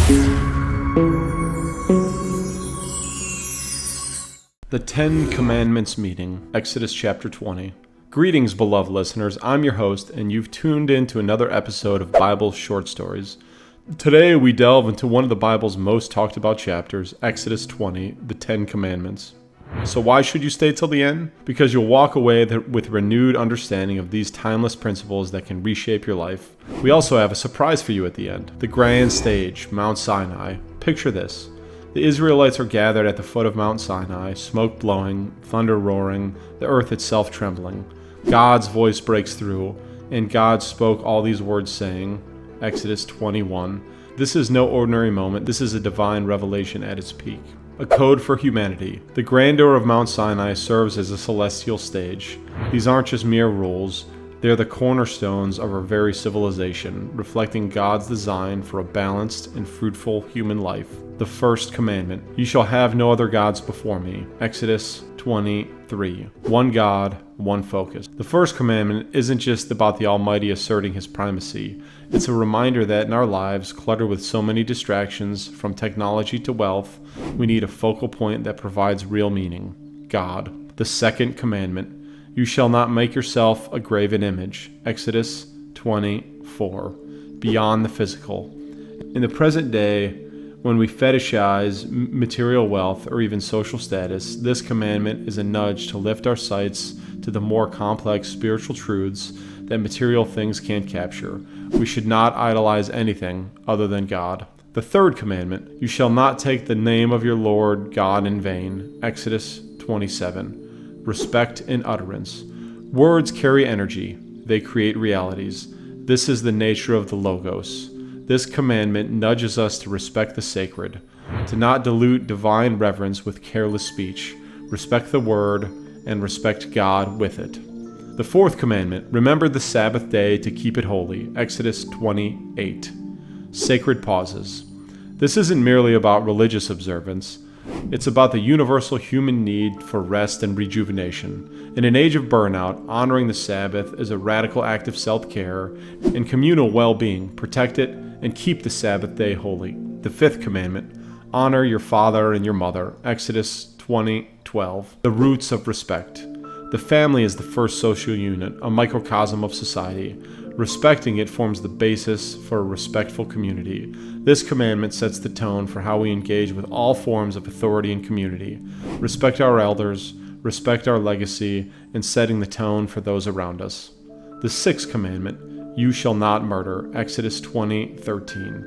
The Ten Commandments Meeting, Exodus chapter 20. Greetings, beloved listeners. I'm your host, and you've tuned in to another episode of Bible Short Stories. Today, we delve into one of the Bible's most talked about chapters, Exodus 20, the Ten Commandments. So why should you stay till the end? Because you'll walk away with renewed understanding of these timeless principles that can reshape your life. We also have a surprise for you at the end. The grand stage, Mount Sinai. Picture this. The Israelites are gathered at the foot of Mount Sinai, smoke blowing, thunder roaring, the earth itself trembling. God's voice breaks through, and God spoke all these words saying, Exodus 21. This is no ordinary moment. This is a divine revelation at its peak. A code for humanity. The grandeur of Mount Sinai serves as a celestial stage. These aren't just mere rules. They're the cornerstones of our very civilization, reflecting God's design for a balanced and fruitful human life. The first commandment, you shall have no other gods before me. Exodus 23. One God, one focus. The first commandment isn't just about the Almighty asserting His primacy. It's a reminder that in our lives, cluttered with so many distractions, from technology to wealth, we need a focal point that provides real meaning. God. The second commandment, you shall not make yourself a graven image. Exodus 24. Beyond the physical. In the present day, when we fetishize material wealth or even social status, this commandment is a nudge to lift our sights to the more complex spiritual truths that material things can't capture. We should not idolize anything other than God. The third commandment, you shall not take the name of your Lord God in vain. Exodus 27. Respect in utterance. Words carry energy. They create realities. This is the nature of the Logos. This commandment nudges us to respect the sacred, to not dilute divine reverence with careless speech, respect the word, and respect God with it. The fourth commandment, remember the Sabbath day to keep it holy. Exodus 28. Sacred pauses. This isn't merely about religious observance. It's about the universal human need for rest and rejuvenation. In an age of burnout, honoring the Sabbath is a radical act of self-care and communal well-being. Protect it and keep the Sabbath day holy. The fifth commandment, honor your father and your mother. Exodus 20:12. The roots of respect. The family is the first social unit, a microcosm of society. Respecting it forms the basis for a respectful community. This commandment sets the tone for how we engage with all forms of authority and community. Respect our elders, respect our legacy, and setting the tone for those around us. The sixth commandment, you shall not murder. Exodus 20:13.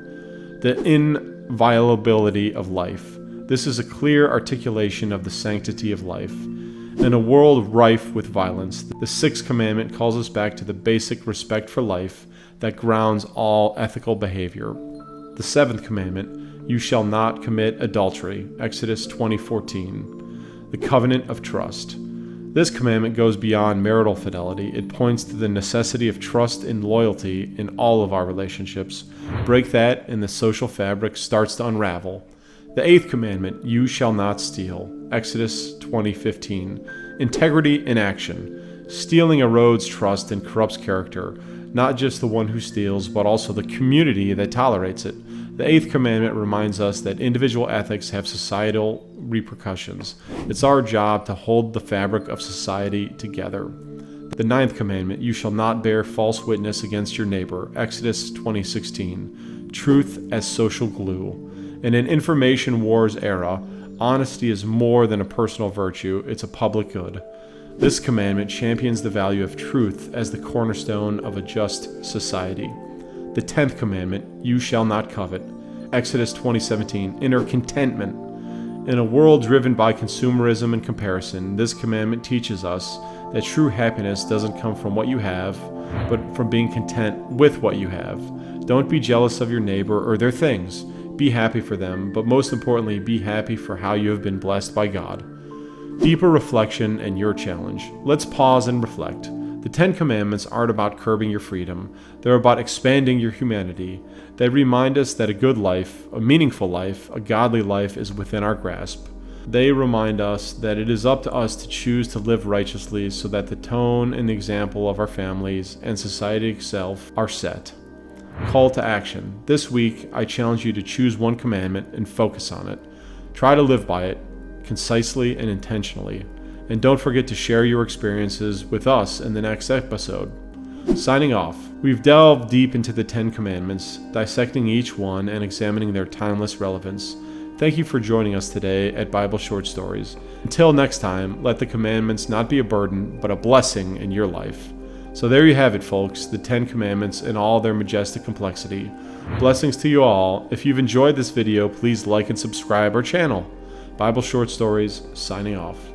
The inviolability of life. This is a clear articulation of the sanctity of life. In a world rife with violence, the sixth commandment calls us back to the basic respect for life that grounds all ethical behavior. The seventh commandment, you shall not commit adultery. Exodus 20:14. The covenant of trust. This commandment goes beyond marital fidelity. It points to the necessity of trust and loyalty in all of our relationships. Break that and the social fabric starts to unravel. The eighth commandment, you shall not steal. Exodus 20:15. Integrity in action. Stealing erodes trust and corrupts character, not just the one who steals, but also the community that tolerates it. The eighth commandment reminds us that individual ethics have societal repercussions. It's our job to hold the fabric of society together. The ninth commandment, you shall not bear false witness against your neighbor. Exodus 20:16. Truth as social glue. In an information wars era, honesty is more than a personal virtue, it's a public good. This commandment champions the value of truth as the cornerstone of a just society. The 10th commandment, you shall not covet. Exodus 20:17, inner contentment. In a world driven by consumerism and comparison, this commandment teaches us that true happiness doesn't come from what you have, but from being content with what you have. Don't be jealous of your neighbor or their things. Be happy for them, but most importantly, be happy for how you have been blessed by God. Deeper reflection and your challenge. Let's pause and reflect. The 10 Commandments aren't about curbing your freedom. They're about expanding your humanity. They remind us that a good life, a meaningful life, a godly life is within our grasp. They remind us that it is up to us to choose to live righteously so that the tone and the example of our families and society itself are set. Call to action. This week, I challenge you to choose one commandment and focus on it. Try to live by it, concisely and intentionally. And don't forget to share your experiences with us in the next episode. Signing off, we've delved deep into the 10 Commandments, dissecting each one and examining their timeless relevance. Thank you for joining us today at Bible Short Stories. Until next time, let the commandments not be a burden, but a blessing in your life. So there you have it, folks, the 10 Commandments in all their majestic complexity. Blessings to you all. If you've enjoyed this video, please like and subscribe our channel. Bible Short Stories, signing off.